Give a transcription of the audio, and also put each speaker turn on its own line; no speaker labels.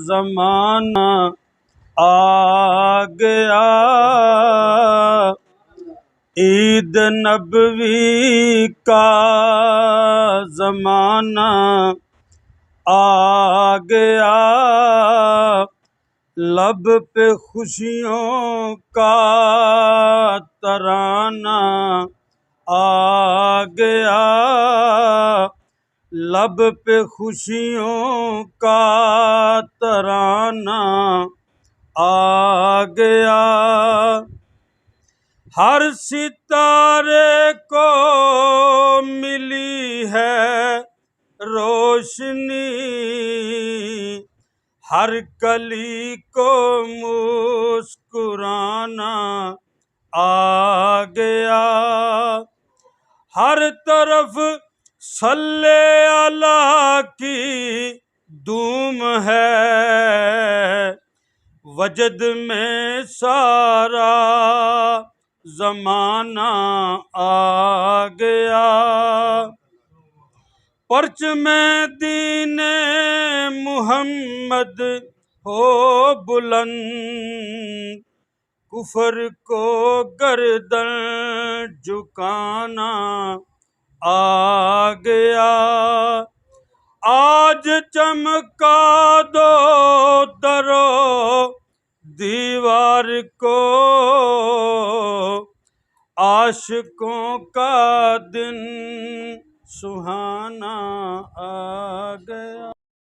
जमाना आ गया, ईद नबवी का जमाना आ गया। लब पे खुशियों का तराना आ गया, लब पे खुशियों का तराना आ गया। हर सितारे को मिली है रोशनी, हर कली को मुस्कुराना आ गया। हर तरफ सल्ले अला की धूम है, वजद में सारा जमाना आ गया। परचमे दीने मुहम्मद हो बुलंद, कुफर को गर्दन झुकाना आ गया। आज चमका दो दरो दीवार को, आशिकों का दिन सुहाना आ गया।